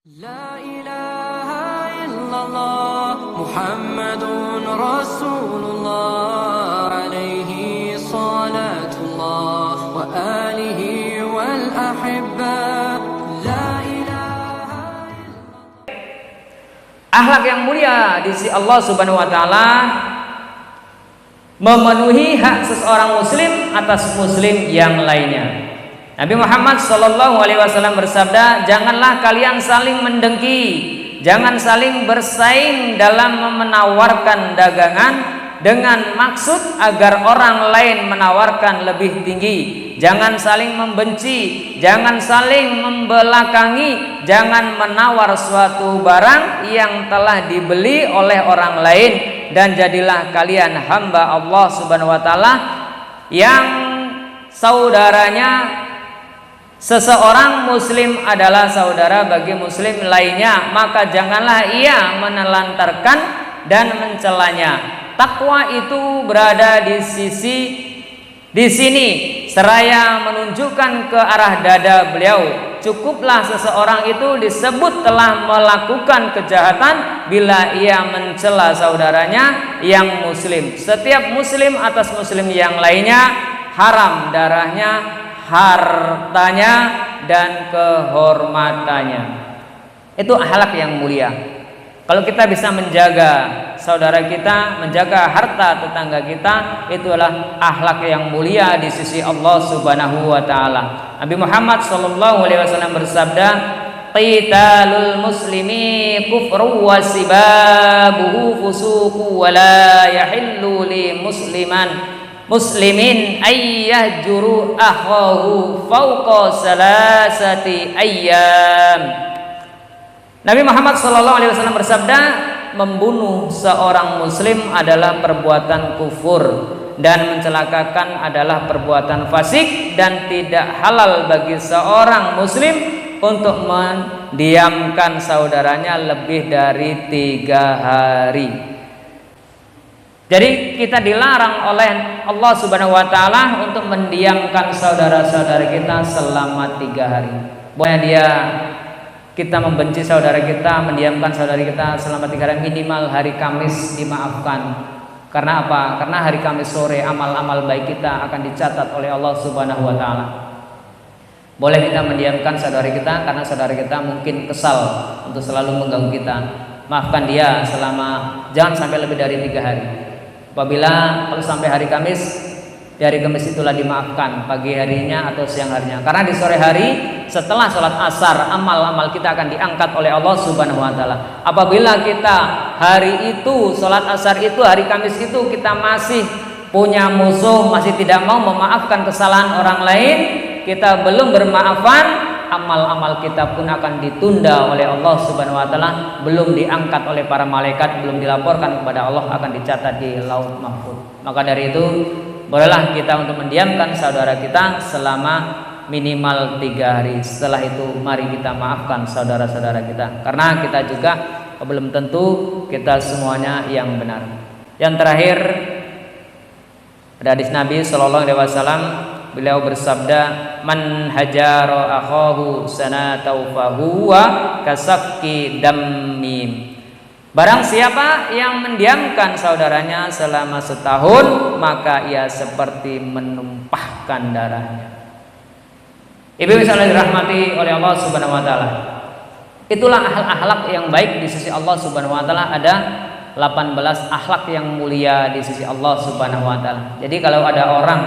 La ilaha illallah Muhammadun Rasulullah alaihi salatullah wa alihi wal ahibba. La ilaha illallah. Akhlak yang mulia di sisi Allah Subhanahu wa taala memenuhi hak seseorang muslim atas muslim yang lainnya. Nabi Muhammad SAW bersabda, janganlah kalian saling mendengki, jangan saling bersaing dalam menawarkan dagangan dengan maksud agar orang lain menawarkan lebih tinggi. Jangan saling membenci, jangan saling membelakangi, jangan menawar suatu barang yang telah dibeli oleh orang lain, dan jadilah kalian hamba Allah Subhanahu wa taala yang saudaranya seseorang muslim adalah saudara bagi muslim lainnya, maka janganlah ia menelantarkan dan mencelanya. Takwa itu berada di sini seraya menunjukkan ke arah dada beliau. Cukuplah seseorang itu disebut telah melakukan kejahatan bila ia mencela saudaranya yang muslim. Setiap muslim atas muslim yang lainnya haram darahnya, hartanya, dan kehormatannya. Itu akhlak yang mulia. Kalau kita bisa menjaga saudara kita, menjaga harta tetangga kita, itu adalah akhlak yang mulia di sisi Allah Subhanahu wa taala. Nabi Muhammad SAW bersabda, qitalul muslimi kufru wa sibabuhu fusuqu wa la yahillu li muslimin ayyahjuru akhahu fauqa salasati ayyam. Nabi Muhammad SAW bersabda, membunuh seorang muslim adalah perbuatan kufur dan mencelakakan adalah perbuatan fasik, dan tidak halal bagi seorang muslim untuk mendiamkan saudaranya lebih dari 3 hari. Jadi kita dilarang oleh Allah Subhanahu wa taala untuk mendiamkan saudara-saudara kita selama 3 hari. Boleh kita membenci saudara kita, mendiamkan saudara kita selama 3 hari, minimal hari Kamis dimaafkan. Karena apa? Karena hari Kamis sore amal-amal baik kita akan dicatat oleh Allah Subhanahu wa taala. Boleh kita mendiamkan saudara kita karena saudara kita mungkin kesal untuk selalu mengganggu kita. Maafkan dia selama, jangan sampai lebih dari 3 hari. Apabila kalau sampai hari Kamis, di hari Kamis itulah dimaafkan, pagi harinya atau siang harinya. Karena di sore hari setelah sholat asar, amal-amal kita akan diangkat oleh Allah Subhanahu wa taala. Apabila kita hari itu sholat asar itu, hari Kamis itu kita masih punya musuh, masih tidak mau memaafkan kesalahan orang lain, kita belum bermaafan, amal-amal kita pun akan ditunda oleh Allah Subhanahu wa taala, belum diangkat oleh para malaikat, belum dilaporkan kepada Allah, akan dicatat di Lauh Mahfuz. Maka dari itu, bolehlah kita untuk mendiamkan saudara kita selama minimal 3 hari. Setelah itu mari kita maafkan saudara-saudara kita, karena kita juga belum tentu kita semuanya yang benar. Yang terakhir, ada hadis Nabi SAW, beliau bersabda, man hajara akhahu sanatau fahuwa kasafki dammi. Barang siapa yang mendiamkan saudaranya selama 1 tahun, maka ia seperti menumpahkan darahnya. Ibu misalnya dirahmati oleh Allah Subhanahu wa taala. Itulah akhlak yang baik di sisi Allah Subhanahu wa taala. Ada 18 akhlak yang mulia di sisi Allah Subhanahu wa taala. Jadi kalau ada orang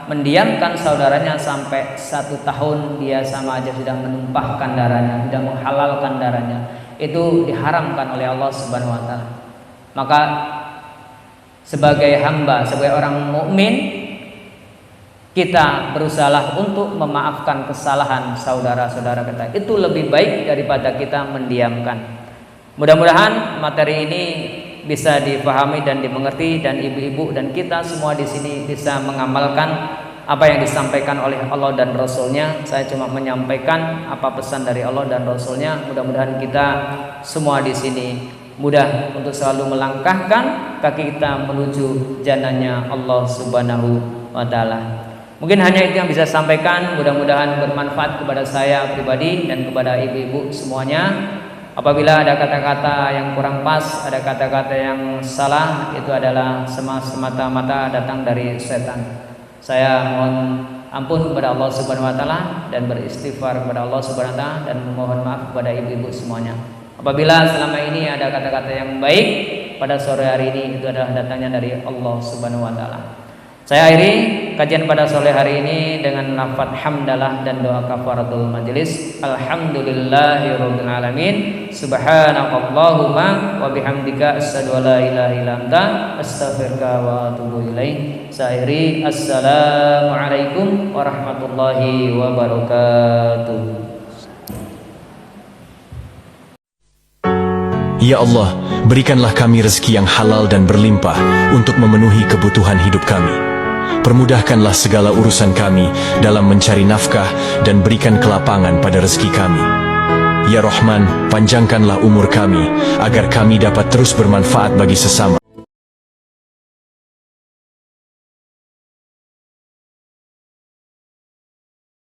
mendiamkan saudaranya sampai 1 tahun, dia sama aja sudah menumpahkan darahnya, sudah menghalalkan darahnya. Itu diharamkan oleh Allah Subhanahu wa taala. Maka sebagai hamba, sebagai orang mukmin, kita berusaha untuk memaafkan kesalahan saudara-saudara kita. Itu lebih baik daripada kita mendiamkan. Mudah-mudahan materi ini bisa dipahami dan dimengerti, dan ibu-ibu dan kita semua di sini bisa mengamalkan apa yang disampaikan oleh Allah dan Rasulnya. Saya cuma menyampaikan apa pesan dari Allah dan Rasulnya. Mudah-mudahan kita semua di sini mudah untuk selalu melangkahkan kaki kita menuju jannahnya Allah Subhanahu wa taala. Mungkin hanya itu yang bisa saya sampaikan. Mudah-mudahan bermanfaat kepada saya pribadi dan kepada ibu-ibu semuanya. Apabila ada kata-kata yang kurang pas, ada kata-kata yang salah, itu adalah semata-mata datang dari setan. Saya mohon ampun kepada Allah Subhanahu wa taala dan beristighfar kepada Allah Subhanahu wa taala dan memohon maaf kepada ibu-ibu semuanya. Apabila selama ini ada kata-kata yang baik pada sore hari ini, itu adalah datangnya dari Allah Subhanahu wa taala. Saya akhiri kajian pada sore hari ini dengan lafaz hamdalah dan doa kafaratul majelis. Alhamdulillahirabbil alamin. Subhanakallahumma wa bihamdika asyhadu an la ilaha illa anta astaghfiruka wa atubu ilaik. Saya akhiri, assalamualaikum warahmatullahi wabarakatuh. Ya Allah, berikanlah kami rezeki yang halal dan berlimpah untuk memenuhi kebutuhan hidup kami. Permudahkanlah segala urusan kami dalam mencari nafkah dan berikan kelapangan pada rezeki kami. Ya Rahman, panjangkanlah umur kami agar kami dapat terus bermanfaat bagi sesama